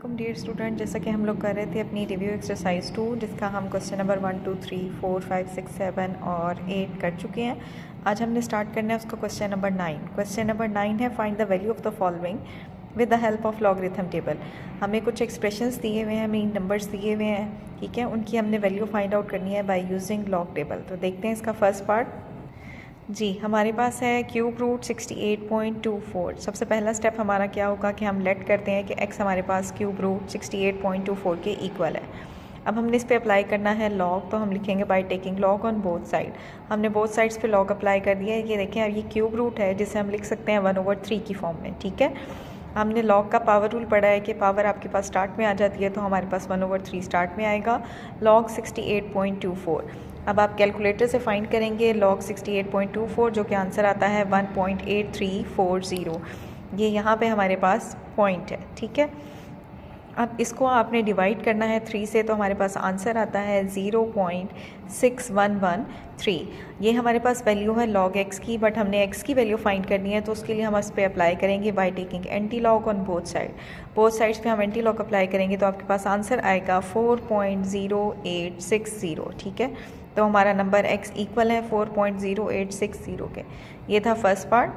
वालेकुम dear student. जैसा कि हम लोग कर रहे थे अपनी रिव्यू एक्सरसाइज 2, जिसका हम क्वेश्चन नंबर 1 2 3 4 5 6 7 और 8 कर चुके हैं। आज हमने स्टार्ट करना है उसका क्वेश्चन नंबर 9। क्वेश्चन नंबर 9 है find the value of the following with the help of logarithm table. हमें कुछ एक्सप्रेशंस दिए हुए हैं, हमें नंबर्स दिए हुए हैं, ठीक है। उनकी हमने वैल्यू फाइंड आउट करनी है बाय यूजिंग लॉग टेबल। तो देखते हैं इसका फर्स्ट पार्ट। जी, हमारे पास है क्यूब रूट 68.24। सबसे पहला स्टेप हमारा क्या होगा कि हम लेट करते हैं कि x हमारे पास क्यूब रूट 68.24 के इक्वल है। अब हमने इस पे अप्लाई करना है लॉग, तो हम लिखेंगे bye taking log on both side. हमने बोथ साइड्स पे लॉग अप्लाई कर दिया है। ये देखें, अब ये क्यूब रूट है जिसे हम लिख सकते हैं 1/3 की फॉर्म में, ठीक है। हमने लॉग का पावर रूल पढ़ा है कि पावर आपके पास स्टार्ट में आ जाती है, तो हमारे पास 1/3 स्टार्ट में आएगा लॉग 68.24। अब आप कैलकुलेटर से फाइंड करेंगे लॉग 68.24, जो कि आंसर आता है 1.8340। ये यहाँ पे हमारे पास पॉइंट है, ठीक है। अब इसको आपने डिवाइड करना है 3 से, तो हमारे पास आंसर आता है 0.6113। ये हमारे पास वैल्यू है लॉग एक्स की, बट हमने एक्स की वैल्यू फाइंड करनी है, तो उसके लिए हम इस पर अप्लाई करेंगे bye taking anti log on both side. Both sides पे हम एंटी लॉग अप्लाई करेंगे तो आपके पास आंसर आएगा 4.0860, ठीक है। तो हमारा नंबर एक्स इक्वल है 4.0860 के। ये था फर्स्ट पार्ट।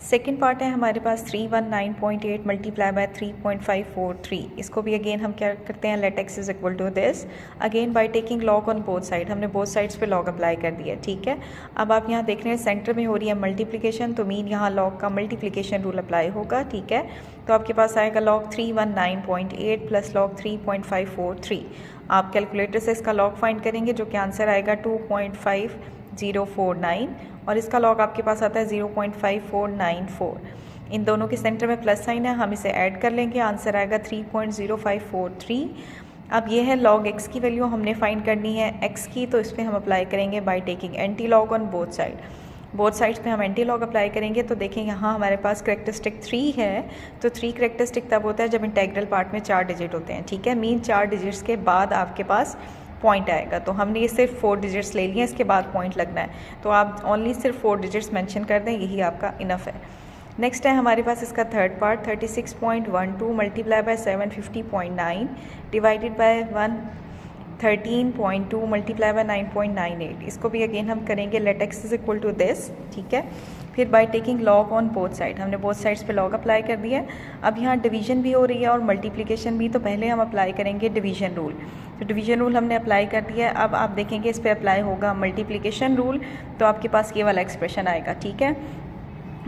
सेकेंड पार्ट है हमारे पास 319.8 मल्टीप्लाई बाय 3.543। इसको भी अगेन हम क्या करते हैं, let x is equal to this again by taking log on both side. हमने बोथ साइड्स पे लॉग अप्लाई कर दिया, ठीक है। अब आप यहाँ देख रहे हैं सेंटर में हो रही है मल्टीप्लिकेशन, तो मीन यहाँ लॉग का मल्टीप्लिकेशन रूल अप्लाई होगा, ठीक है। तो आपके पास आएगा लॉग 319.8 प्लस लॉग 3.543। आप कैलकुलेटर से इसका लॉग फाइंड करेंगे, जो कि आंसर आएगा 2.5049, और इसका लॉग आपके पास आता है 0.5494। इन दोनों के सेंटर में प्लस साइन है, हम इसे ऐड कर लेंगे, आंसर आएगा 3.0543। अब ये है लॉग एक्स की वैल्यू हमने फाइंड करनी है एक्स की, तो इस पर हम अप्लाई करेंगे bye taking anti log on both side. Both sides पे हम एंटी लॉग अप्लाई करेंगे, तो देखें यहाँ हमारे पास करेक्टरिस्टिक 3 है। तो 3 करेक्टरिस्टिक तब होता है जब इंटेग्रल पार्ट में 4 डिजिट होते हैं, ठीक है। मीन 4 डिजिट्स के बाद आपके पास पॉइंट आएगा, तो हमने ये सिर्फ 4 डिजिट्स ले लिए, इसके बाद पॉइंट लगना है, तो आप ओनली सिर्फ 4 डिजिट्स मेंशन कर दें, यही आपका इनफ है। नेक्स्ट है हमारे पास इसका third part 36.12 multiply by 750.9 divided by 113.2 multiply by 9.98। इसको भी अगेन हम करेंगे let x is equal to this, ठीक है। फिर by taking log on both side, हमने बोथ साइड्स पे लॉग अप्लाई कर दिया है। अब यहाँ डिवीजन भी हो रही है और मल्टीप्लिकेशन भी, तो पहले हम अप्लाई करेंगे डिवीजन रूल। तो डिवीजन रूल हमने अप्लाई कर दिया है। अब आप देखेंगे इस पर अप्लाई होगा मल्टीप्लिकेशन रूल, तो आपके पास ये वाला एक्सप्रेशन आएगा, ठीक है।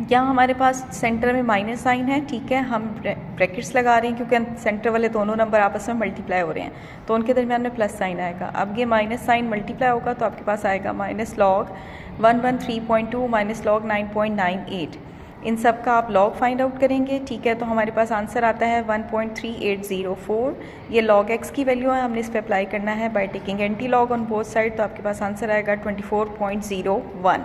यहाँ हमारे पास सेंटर में माइनस साइन है, ठीक है। हम ब्रैकेट्स लगा रहे हैं क्योंकि सेंटर वाले दोनों नंबर आपस में मल्टीप्लाई हो रहे हैं, तो उनके दरमियान में प्लस साइन आएगा। अब ये माइनस साइन मल्टीप्लाई होगा, तो आपके पास आएगा माइनस लॉग 113.2 माइनस लॉग 9.98। इन सब का आप लॉग फाइंड आउट करेंगे, ठीक है। तो हमारे पास आंसर आता है 1.3804। ये लॉग एक्स की वैल्यू है, हमने इस पर अप्लाई करना है by taking anti log on both side, तो आपके पास आंसर आएगा 24.01।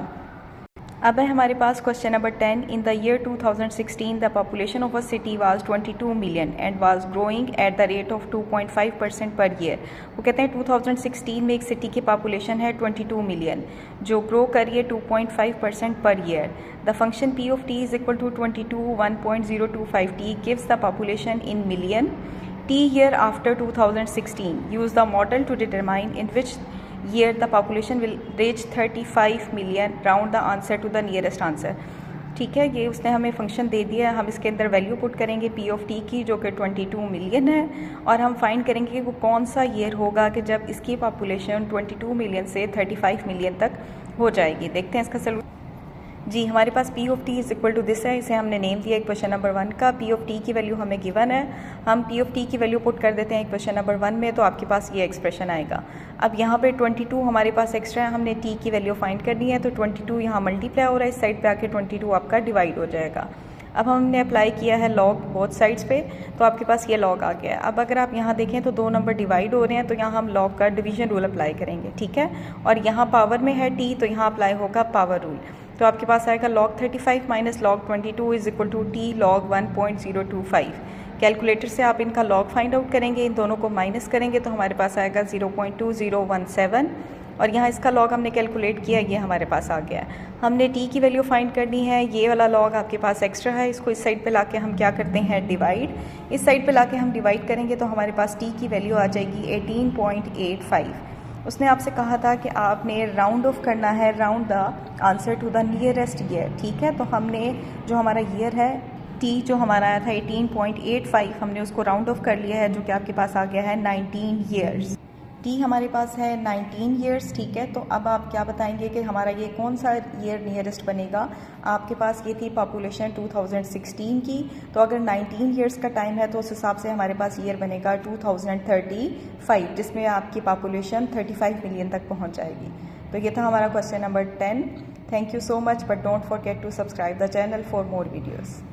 अब है हमारे पास question number 10। In the year 2016 the population of a city was 22 million and was growing at the rate of 2.5% per year. वो कहते हैं 2016 में एक सिटी की पॉपुलेशन है 22 मिलियन, जो ग्रो कर रही है 2.5% per year. The function p of t is equal to 22 1.025t gives the population in million t year after 2016। Use the model to determine in which year the population will reach 35 million, round the answer to the nearest answer, ठीक है। ये उसने हमें function दे दिया है, हम इसके अंदर वैल्यू पुट करेंगे p ऑफ t की, जो कि 22 मिलियन है, और हम फाइंड करेंगे कि वो कौन सा ईयर होगा कि जब इसकी पॉपुलेशन 22 मिलियन से 35 मिलियन तक हो जाएगी। देखते हैं इसका सलूशन। जी, हमारे पास p of t is equal to this है, इसे हमने नेम दिया क्वेश्चन नंबर 1 का। p ऑफ t की वैल्यू हमें गिवन है, हम p ऑफ t की वैल्यू पुट कर देते हैं क्वेश्चन नंबर 1 में, तो आपके पास ये एक्सप्रेशन आएगा। अब यहाँ पे 22 हमारे पास एक्स्ट्रा है, हमने t की वैल्यू फाइंड करनी है, तो 22 यहाँ मल्टीप्लाई हो रहा है, इस साइड पे आके 22 आपका डिवाइड हो जाएगा। अब हमने अप्लाई किया है लॉग बोथ साइड्स पे, तो आपके पास ये लॉग आ गया है। अब अगर आप यहाँ देखें तो 2 नंबर डिवाइड हो रहे हैं, तो यहाँ हम लॉग का डिवीजन रूल अप्लाई करेंगे, ठीक है। और यहाँ पावर में है t, तो यहाँ अप्लाई होगा पावर रूल, तो आपके पास आएगा log 35 minus log 22 is equal to t log 1.025। Calculator से आप इनका लॉग फाइंड आउट करेंगे, इन दोनों को माइनस करेंगे, तो हमारे पास आएगा 0.2017, और यहाँ इसका लॉग हमने कैलकुलेट किया, ये हमारे पास आ गया है। हमने टी की वैल्यू फाइंड करनी है, ये वाला लॉग आपके पास एक्स्ट्रा है, इसको इस साइड पे लाके हम क्या करते हैं डिवाइड, इस साइड पे लाके हम डिवाइड करेंगे तो हमारे पास टी की वैल्यू आ जाएगी 18.85। उसने आपसे कहा था कि आपने राउंड ऑफ करना है, round the answer to the nearest year, ठीक है। तो हमने जो हमारा ईयर है टी जो हमारा आया था 18.85, हमने उसको राउंड ऑफ कर लिया है जो कि आपके पास आ गया है 19 ईयर्स। टी हमारे पास है 19 ईयर्स, ठीक है। तो अब आप क्या बताएंगे कि हमारा ये कौन सा ईयर नियरेस्ट बनेगा। आपके पास ये थी पॉपुलेशन 2016 की, तो अगर 19 ईयर्स का टाइम है तो उस हिसाब से हमारे पास ईयर बनेगा 2035, जिसमें आपकी पॉपुलेशन 35 मिलियन तक पहुंच जाएगी। तो ये था हमारा question number 10। Thank you so much, but don't forget to subscribe the channel for more videos.